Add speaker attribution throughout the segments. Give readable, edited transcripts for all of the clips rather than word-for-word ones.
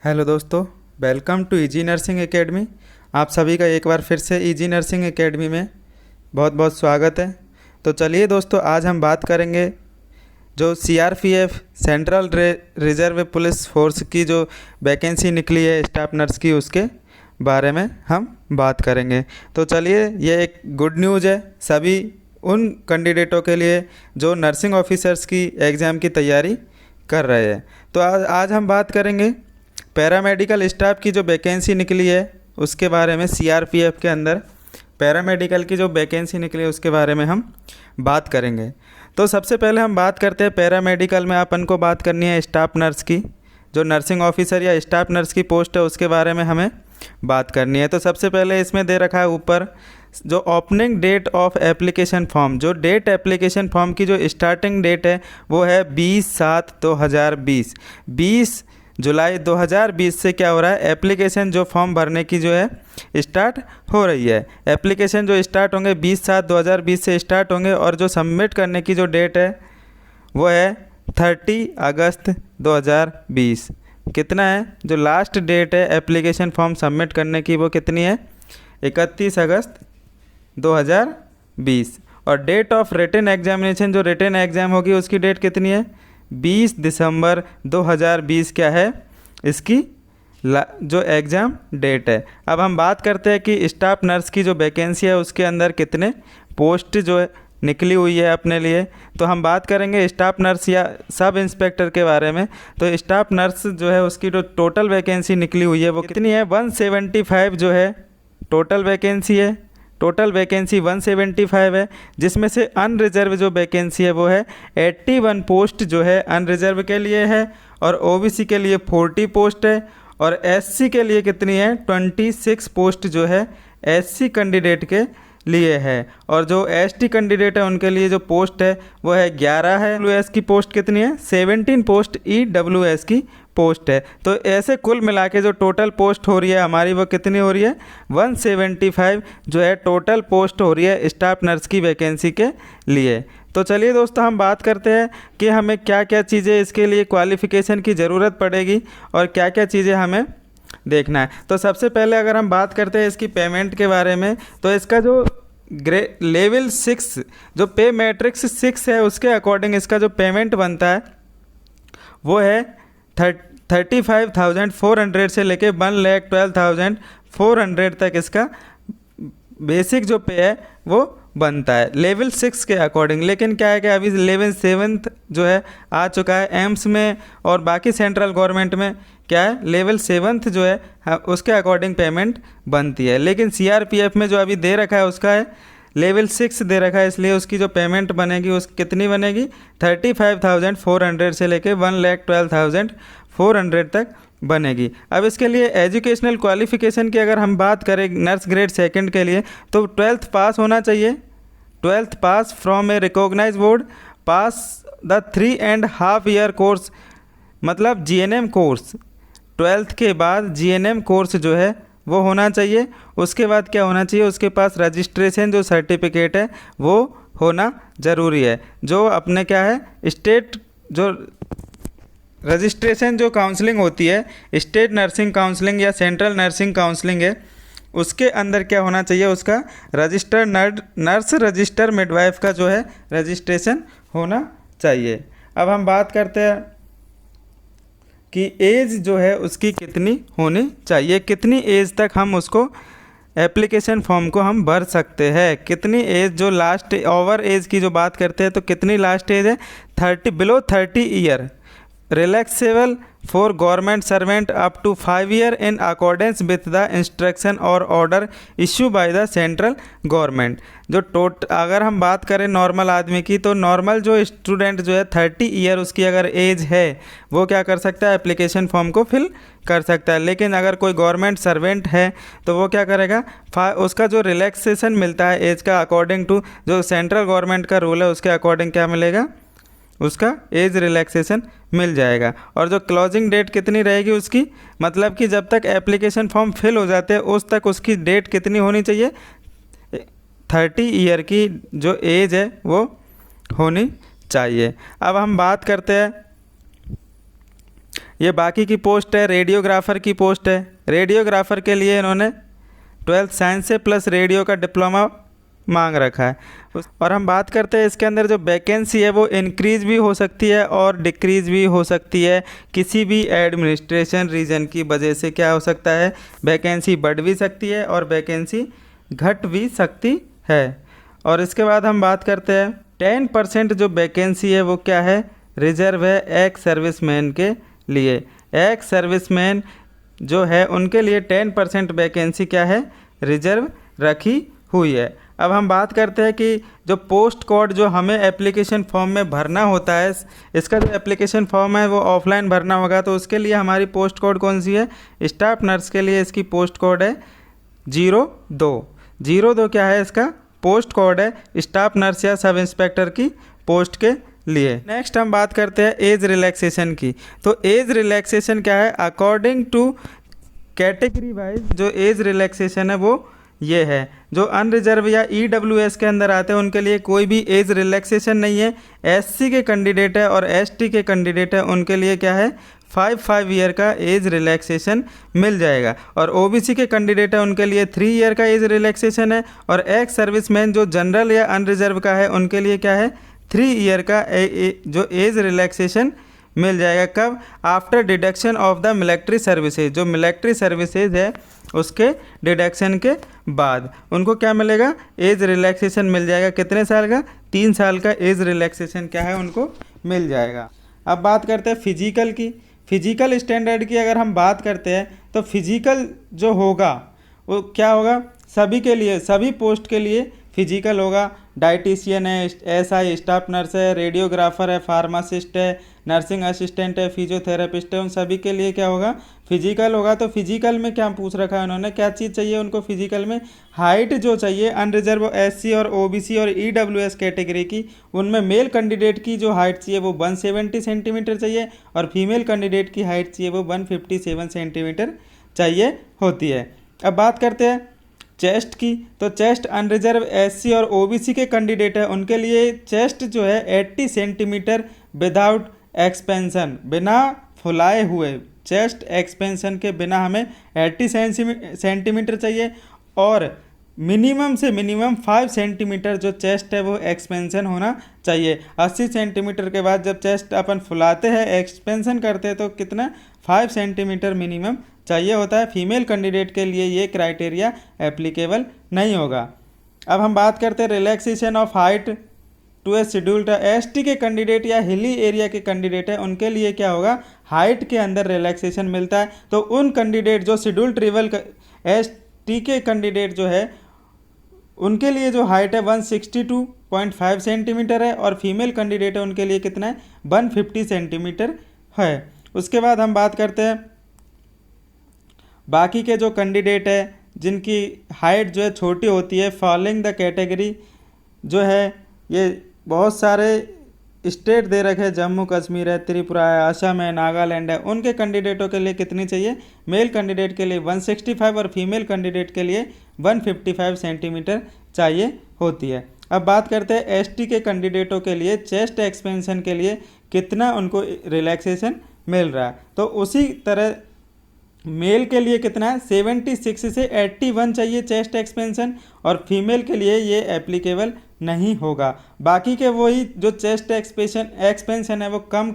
Speaker 1: Hello दोस्तों, welcome to Easy Nursing Academy. आप सभी का एक बार फिर से इजी नर्सिंग एकेडमी में बहुत बहुत स्वागत है। तो चलिए दोस्तों, आज हम बात करेंगे जो CRPF central reserve police force की जो वैकेंसी निकली है स्टाफ नर्स की, उसके बारे में हम बात करेंगे। तो चलिए, ये एक गुड न्यूज़ है सभी उन कैंडिडेटों के लिए जो नर्सिंग ऑफिसर्स की एग्ज़ाम की तैयारी कर रहे हैं। तो आज हम बात करेंगे पैरामेडिकल स्टाफ की जो वैकेंसी निकली है उसके बारे में। सीआरपीएफ के अंदर पैरामेडिकल की जो वैकेंसी निकली है उसके बारे में हम बात करेंगे। तो सबसे पहले हम बात करते हैं पैरामेडिकल में अपन को बात करनी है स्टाफ नर्स की, जो नर्सिंग ऑफिसर या स्टाफ नर्स की पोस्ट है उसके बारे में हमें बात करनी है। तो सबसे पहले इसमें दे रखा है ऊपर जो opening date of application form, जो डेट एप्लीकेशन फॉर्म की जो स्टार्टिंग डेट है वो है 20/7/2020। 20 जुलाई 2020 से क्या हो रहा है, एप्लीकेशन जो फॉर्म भरने की जो है स्टार्ट हो रही है। एप्लीकेशन जो स्टार्ट होंगे 20/7/2020 से स्टार्ट होंगे और जो सबमिट करने की जो डेट है वो है 30 अगस्त 2020। कितना है जो लास्ट डेट है एप्लीकेशन फॉर्म सबमिट करने की, वो कितनी है, 31 अगस्त 2020। और डेट ऑफ रिटन एग्जामिनेशन, जो रिटन एग्ज़ाम होगी उसकी डेट कितनी है, 20 दिसंबर 2020 क्या है इसकी जो एग्ज़ाम डेट है। अब हम बात करते हैं कि स्टाफ नर्स की जो वैकेंसी है उसके अंदर कितने पोस्ट जो है निकली हुई है अपने लिए। तो हम बात करेंगे स्टाफ नर्स या सब इंस्पेक्टर के बारे में। तो स्टाफ नर्स जो है उसकी जो टोटल वैकेंसी निकली हुई है वो कितनी है, 175 जो है टोटल वैकेंसी है। टोटल वैकेंसी 175 है, जिसमें से अनरिजर्व जो वैकेंसी है वो है 81 पोस्ट जो है अनरिजर्व के लिए है, और ओबीसी के लिए 40 पोस्ट है, और एससी के लिए कितनी है, 26 पोस्ट जो है एससी कैंडिडेट के लिए है। और जो एसटी कैंडिडेट है उनके लिए जो पोस्ट है वो है 11 है। डब्ल्यूएस की पोस्ट कितनी है, 17 पोस्ट ईडब्ल्यूएस की पोस्ट है। तो ऐसे कुल मिला के जो टोटल पोस्ट हो रही है हमारी वो कितनी हो रही है, 175 जो है टोटल पोस्ट हो रही है स्टाफ नर्स की वैकेंसी के लिए। तो चलिए दोस्तों, हम बात करते हैं कि हमें क्या क्या चीज़ें इसके लिए क्वालिफ़िकेशन की ज़रूरत पड़ेगी और क्या क्या चीज़ें हमें देखना है। तो सबसे पहले अगर हम बात करते हैं इसकी पेमेंट के बारे में, तो इसका जो लेवल 6 जो पे मैट्रिक्स 6 है उसके अकॉर्डिंग इसका जो पेमेंट बनता है वो है 35,400 से लेके 1,12,400 तक इसका बेसिक जो पे है वो बनता है लेवल 6 के अकॉर्डिंग। लेकिन क्या है कि अभी लेवल 7 जो है आ चुका है एम्स में, और बाकी सेंट्रल गवर्नमेंट में क्या है लेवल 7 जो है उसके अकॉर्डिंग पेमेंट बनती है। लेकिन सीआरपीएफ में जो अभी दे रखा है उसका है लेवल 6 दे रखा है, इसलिए उसकी जो पेमेंट बनेगी उस कितनी बनेगी, 35,400 से लेके 1,12,400 तक बनेगी। अब इसके लिए एजुकेशनल क्वालिफ़िकेशन की अगर हम बात करें नर्स ग्रेड 2 के लिए, तो 12th पास होना चाहिए। 12th pass from a recognise board, pass the 3.5 year course, मतलब जीएनएम कोर्स। 12th के बाद जीएनएम कोर्स जो है वो होना चाहिए। उसके बाद क्या होना चाहिए, उसके पास रजिस्ट्रेशन जो सर्टिफिकेट है वो होना ज़रूरी है। जो अपने क्या है स्टेट जो रजिस्ट्रेशन जो काउंसलिंग होती है, स्टेट नर्सिंग काउंसलिंग या सेंट्रल नर्सिंग काउंसलिंग है, उसके अंदर क्या होना चाहिए, उसका रजिस्टर नर्स रजिस्टर मिडवाइफ का जो है रजिस्ट्रेशन होना चाहिए। अब हम बात करते हैं कि एज जो है उसकी कितनी होनी चाहिए, कितनी एज तक हम उसको एप्लीकेशन फॉर्म को हम भर सकते हैं, कितनी एज जो लास्ट ओवर एज की जो बात करते हैं तो कितनी लास्ट एज है, 30 30 year relaxable for government servant up to 5 year in accordance with the instruction और order issue by the central government. जो अगर हम बात करें नॉर्मल आदमी की, तो नॉर्मल जो स्टूडेंट जो है 30 ईयर उसकी अगर एज है वो क्या कर सकता है, एप्लीकेशन फॉर्म को फिल कर सकता है। लेकिन अगर कोई गवर्नमेंट सर्वेंट है तो वो क्या करेगा, उसका जो रिलैक्सेशन मिलता है एज का अकॉर्डिंग टू जो सेंट्रल गवर्नमेंट का रूल है उसके अकॉर्डिंग क्या मिलेगा, उसका एज रिलैक्सेशन मिल जाएगा। और जो क्लोजिंग डेट कितनी रहेगी उसकी, मतलब कि जब तक एप्लीकेशन फॉर्म फिल हो जाते हैं उस तक उसकी डेट कितनी होनी चाहिए, 30 ईयर की जो एज है वो होनी चाहिए। अब हम बात करते हैं ये बाकी की पोस्ट है, रेडियोग्राफर की पोस्ट है। रेडियोग्राफर के लिए इन्होंने 12th साइंस से प्लस रेडियो का डिप्लोमा मांग रखा है। और हम बात करते हैं इसके अंदर जो वैकेंसी है वो इंक्रीज़ भी हो सकती है और डिक्रीज़ भी हो सकती है। किसी भी एडमिनिस्ट्रेशन रीजन की वजह से क्या हो सकता है, वैकेंसी बढ़ भी सकती है और वैकेंसी घट भी सकती है। और इसके बाद हम बात करते हैं 10% जो वैकेंसी है वो क्या है, रिजर्व है एक्स सर्विसमैन के लिए। एक्स सर्विसमैन जो है उनके लिए 10% वैकेंसी क्या है, रिजर्व रखी हुई है। अब हम बात करते हैं कि जो पोस्ट कोड जो हमें एप्लीकेशन फॉर्म में भरना होता है, इसका जो एप्लीकेशन फॉर्म है वो ऑफलाइन भरना होगा, तो उसके लिए हमारी पोस्ट कोड कौन सी है, स्टाफ नर्स के लिए इसकी पोस्ट कोड है 02। 02 क्या है, इसका पोस्ट कोड है स्टाफ नर्स या सब इंस्पेक्टर की पोस्ट के लिए। नेक्स्ट हम बात करते हैं एज रिलैक्सेशन की। तो एज रिलैक्सेशन क्या है, अकॉर्डिंग टू कैटेगरी वाइज जो एज रिलैक्सेशन है वो ये है। जो अनरिजर्व या EWS के अंदर आते हैं उनके लिए कोई भी एज रिलैक्सेशन नहीं है। SC के कैंडिडेट है और ST के कैंडिडेट है उनके लिए क्या है, 5 ईयर का एज रिलैक्सेशन मिल जाएगा। और OBC के कैंडिडेट है उनके लिए 3 ईयर का एज रिलैक्सेशन है। और एक्स सर्विसमैन जो जनरल या अनरिजर्व का है उनके लिए क्या है, 3 ईयर का जो एज रिलैक्सेशन मिल जाएगा। कब, after deduction of the military services, जो मिलिट्री सर्विसेज है उसके डिडक्शन के बाद उनको क्या मिलेगा, एज रिलैक्सेशन मिल जाएगा। कितने साल का, 3 साल का एज रिलैक्सेशन क्या है उनको मिल जाएगा। अब बात करते हैं फिजिकल की। फिजिकल स्टैंडर्ड की अगर हम बात करते हैं तो फिजिकल जो होगा वो क्या होगा, सभी के लिए, सभी पोस्ट के लिए फिजिकल होगा। डाइटिशियन है, SI स्टाफ नर्स है, रेडियोग्राफर है, फार्मासिस्ट है, नर्सिंग असिस्टेंट है, फिजियोथेरेपिस्ट है, उन सभी के लिए क्या होगा, फिजिकल होगा। तो फिजिकल में क्या पूछ रखा है उन्होंने, क्या चीज़ चाहिए उनको फिजिकल में, हाइट जो चाहिए अनरिजर्व SC और OBC और EWS कैटेगरी की, उनमें मेल कैंडिडेट की जो हाइट चाहिए वो 170 सेंटीमीटर चाहिए और फीमेल कैंडिडेट की हाइट चाहिए वो 157 सेंटीमीटर चाहिए होती है। अब बात करते हैं चेस्ट की। तो चेस्ट अनरिजर्व SC और OBC के कैंडिडेट है उनके लिए चेस्ट जो है 80 सेंटीमीटर विदाउट एक्सपेंशन, बिना फुलाए हुए, चेस्ट एक्सपेंशन के बिना हमें 80 सेंटीमीटर चाहिए। और मिनिमम से मिनिमम 5 सेंटीमीटर जो चेस्ट है वो एक्सपेंशन होना चाहिए। 80 सेंटीमीटर के बाद जब चेस्ट अपन फुलाते हैं, एक्सपेंशन करते हैं, तो कितना, 5 सेंटीमीटर मिनिमम चाहिए होता है। फीमेल कैंडिडेट के लिए ये क्राइटेरिया एप्लीकेबल नहीं होगा। अब हम बात करते हैं relaxation of height to a scheduled. ST के कैंडिडेट या हिली एरिया के कैंडिडेट है उनके लिए क्या होगा, हाइट के अंदर रिलैक्सेशन मिलता है। तो उन कैंडिडेट जो शेड्यूल्ड ट्राइबल ST के कैंडिडेट जो है उनके लिए जो हाइट है 162.5 सेंटीमीटर है और फीमेल कैंडिडेट है उनके लिए कितना है, 150 सेंटीमीटर है। उसके बाद हम बात करते हैं बाकी के जो कैंडिडेट है जिनकी हाइट जो है छोटी होती है। फॉलोइंग द कैटेगरी जो है, ये बहुत सारे स्टेट दे रखे हैं, जम्मू कश्मीर है, त्रिपुरा है, असम है, नागालैंड है, उनके कैंडिडेटों के लिए कितनी चाहिए, मेल कैंडिडेट के लिए 165 और फीमेल कैंडिडेट के लिए 155 सेंटीमीटर चाहिए होती है। अब बात करते हैं ST के कैंडिडेटों के लिए चेस्ट एक्सपेंशन के लिए कितना उनको रिलैक्सेशन मिल रहा है। तो उसी तरह मेल के लिए कितना है, 76 से 81 चाहिए चेस्ट एक्सपेंशन और फीमेल के लिए ये एप्लीकेबल नहीं होगा। बाकी के वही जो चेस्ट एक्सपेंशन है वो कम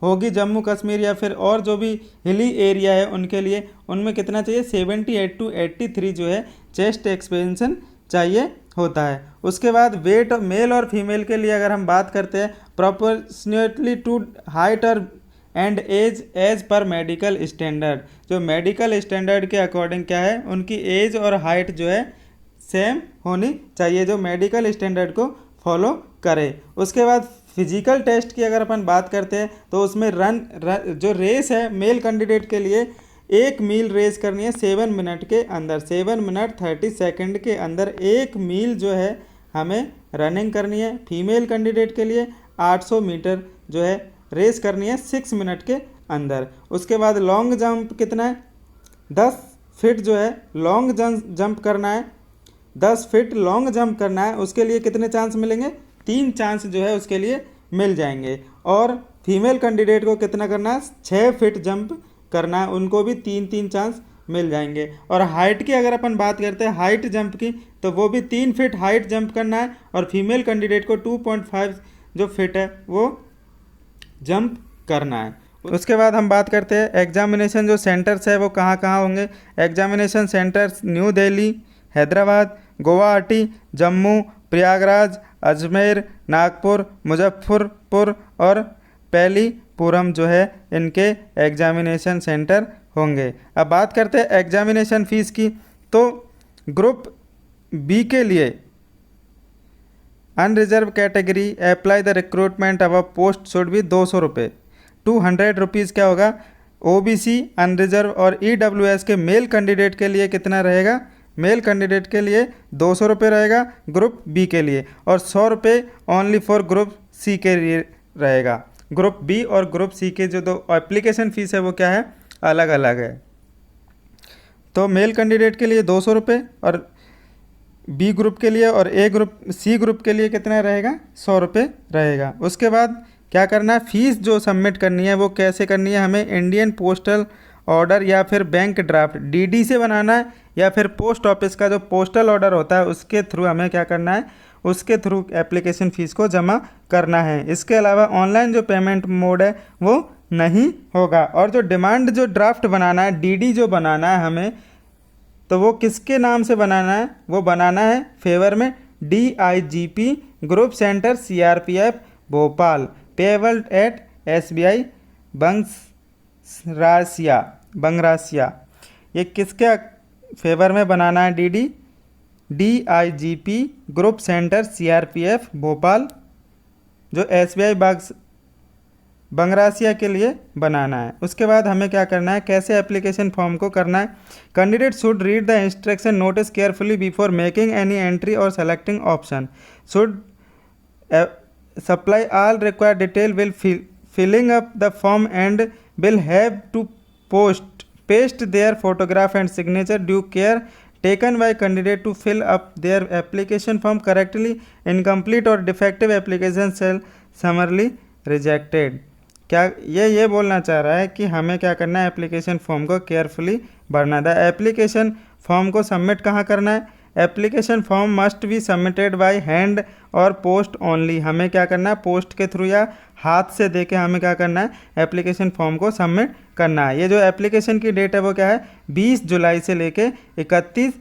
Speaker 1: होगी जम्मू कश्मीर या फिर और जो भी हिली एरिया है उनके लिए, उनमें कितना चाहिए, 78 to 83 जो है चेस्ट एक्सपेंशन चाहिए होता है। उसके बाद वेट मेल और फीमेल के लिए अगर हम बात करते हैं, प्रोपोर्शनेटली टू हाइट और एंड एज पर मेडिकल स्टैंडर्ड, जो मेडिकल स्टैंडर्ड के अकॉर्डिंग क्या है, उनकी एज और हाइट जो है सेम होनी चाहिए, जो मेडिकल स्टैंडर्ड को फॉलो करे। उसके बाद फिजिकल टेस्ट की अगर अपन बात करते हैं तो उसमें रन जो रेस है मेल कैंडिडेट के लिए 1 मील रेस करनी है 7 मिनट के अंदर, 7 मिनट 30 सेकंड के अंदर 1 मील जो है हमें रनिंग करनी है। फीमेल कैंडिडेट के लिए 800 मीटर जो है रेस करनी है 6 मिनट के अंदर। उसके बाद लॉन्ग जंप कितना है, 10 फीट जो है लॉन्ग जंप करना है, 10 फीट लॉन्ग जंप करना है। उसके लिए कितने चांस मिलेंगे, 3 चांस जो है उसके लिए मिल जाएंगे। और फीमेल कैंडिडेट को कितना करना है, 6 फीट जंप करना है, उनको भी 3-3 चांस मिल जाएंगे। और हाइट की अगर अपन बात करते हैं हाइट जंप की, तो वो भी 3 फीट हाइट जंप करना है और फीमेल कैंडिडेट को 2.5 जो फिट है वो जंप करना है। उसके बाद हम बात करते हैं एग्जामिनेशन जो सेंटर्स है वो कहाँ कहाँ होंगे। Examination centres new Delhi, Hyderabad, Guwahati, Jammu, Prayagraj, Ajmer, Nagpur, Muzaffarpur और पैलीपुरम जो है इनके एग्जामिनेशन सेंटर होंगे। अब बात करते हैं एग्जामिनेशन फ़ीस की, तो ग्रुप बी के लिए unreserved category apply the recruitment अब पोस्ट शुड भी 200 रुपये, 200 रुपीज़ क्या होगा। ओबीसी, अनरिजर्व और ईडब्ल्यूएस के मेल कैंडिडेट के लिए कितना रहेगा, मेल कैंडिडेट के लिए 200 रुपये रहेगा ग्रुप बी के लिए, और 100 रुपये ओनली फॉर ग्रुप सी के लिए रहेगा। ग्रुप बी और ग्रुप सी के जो दो एप्लीकेशन फ़ीस है वो क्या है, अलग अलग है। तो मेल कैंडिडेट के लिए 200 रुपये और बी ग्रुप के लिए और सी ग्रुप के लिए कितना रहेगा, 100 रुपये रहेगा। उसके बाद क्या करना है, फ़ीस जो सबमिट करनी है वो कैसे करनी है, हमें इंडियन पोस्टल ऑर्डर या फिर बैंक ड्राफ्ट डीडी से बनाना है, या फिर पोस्ट ऑफिस का जो पोस्टल ऑर्डर होता है उसके थ्रू हमें क्या करना है, उसके थ्रू एप्लीकेशन फ़ीस को जमा करना है। इसके अलावा ऑनलाइन जो पेमेंट मोड है वो नहीं होगा। और जो डिमांड जो ड्राफ्ट बनाना है, डीडी जो बनाना है हमें, तो वो किसके नाम से बनाना है, वो बनाना है फेवर में DIGP group centre CRPF Bhopal, payable eight SBI बंगरासिया। ये किसके फेवर में बनाना है, DIGP group centre CRPF Bhopal जो SBI बंगरासिया के लिए बनाना है। उसके बाद हमें क्या करना है, कैसे एप्लीकेशन फॉर्म को करना है। Candidate should read the instruction notice carefully before making any entry और selecting option, should supply all required detail will filling up the form and will have to paste their photograph and signature, due care taken by candidate to fill up their application form correctly, incomplete or defective application shall summarily rejected। क्या ये बोलना चाह रहा है कि हमें क्या करना है, एप्लीकेशन फॉर्म को केयरफुली भरना है। एप्लीकेशन फॉर्म को सबमिट कहाँ करना है, application form must be submitted by hand और पोस्ट ओनली। हमें क्या करना है, पोस्ट के थ्रू या हाथ से दे के हमें क्या करना है, एप्लीकेशन फॉर्म को सबमिट करना है। ये जो एप्लीकेशन की डेट है वो क्या है, 20 जुलाई से लेके 31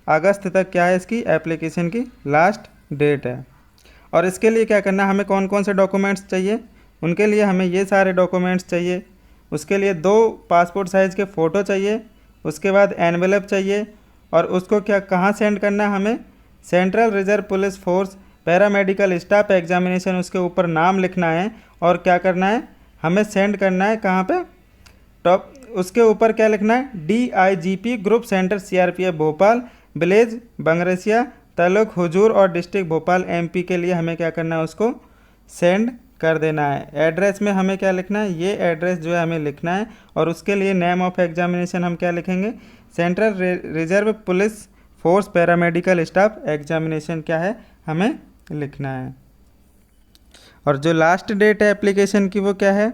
Speaker 1: अगस्त तक क्या है, इसकी एप्लीकेशन की लास्ट डेट है। और इसके लिए क्या करना है, हमें कौन कौन से डॉक्यूमेंट्स चाहिए, उनके लिए हमें ये सारे डॉक्यूमेंट्स चाहिए। उसके लिए 2 पासपोर्ट साइज़ के फ़ोटो चाहिए, उसके बाद एनवेलप चाहिए, और उसको क्या कहाँ सेंड करना है, हमें central reserve police force paramedical staff examination, उसके ऊपर नाम लिखना है और क्या करना है, हमें सेंड करना है कहाँ पे, टॉप उसके ऊपर क्या लिखना है, DIGP group centre CRPF Bhopal, village Bangrasia, taluk हुजूर और डिस्ट्रिक्ट भोपाल MP के लिए हमें क्या करना है, उसको सेंड कर देना है। एड्रेस में हमें क्या लिखना है, ये एड्रेस जो है हमें लिखना है, और उसके लिए नेम ऑफ एग्जामिनेशन हम क्या लिखेंगे, central reserve police force paramedical staff examination क्या है हमें लिखना है। और जो लास्ट डेट है एप्लीकेशन की वो क्या है,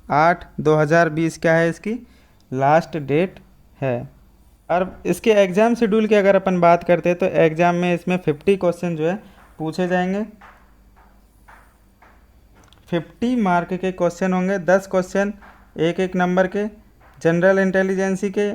Speaker 1: 8/2020 क्या है इसकी लास्ट डेट है। और इसके एग्ज़ाम शेड्यूल की अगर अपन बात करते हैं तो एग्ज़ाम में इसमें 50 क्वेश्चन जो है पूछे जाएंगे, 50 मार्क के क्वेश्चन होंगे, 10 क्वेश्चन एक नंबर के, जनरल इंटेलिजेंसी के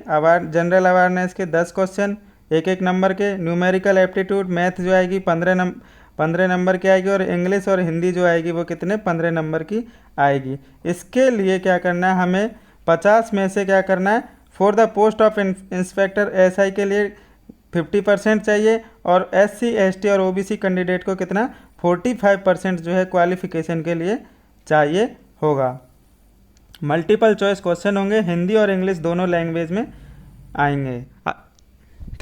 Speaker 1: जनरल अवेयरनेस के 10 क्वेश्चन एक नंबर के, न्यूमेरिकल एप्टीट्यूड मैथ जो आएगी 15 नंबर की आएगी, और इंग्लिश और हिंदी जो आएगी वो कितने 15 नंबर की आएगी। इसके लिए क्या करना है, हमें 50 में से क्या करना है, for the post of inspector SI के लिए 50% चाहिए, और SC ST और OBC कैंडिडेट को कितना 45% जो है क्वालिफिकेशन के लिए चाहिए होगा। मल्टीपल चॉइस क्वेश्चन होंगे, हिंदी और इंग्लिश दोनों लैंग्वेज में आएंगे।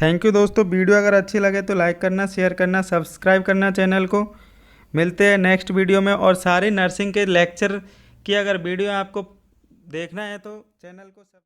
Speaker 1: थैंक यू दोस्तों, वीडियो अगर अच्छी लगे तो लाइक करना, शेयर करना, सब्सक्राइब करना चैनल को। मिलते हैं नेक्स्ट वीडियो में। और सारी नर्सिंग के लेक्चर की अगर वीडियो आपको देखना है तो चैनल को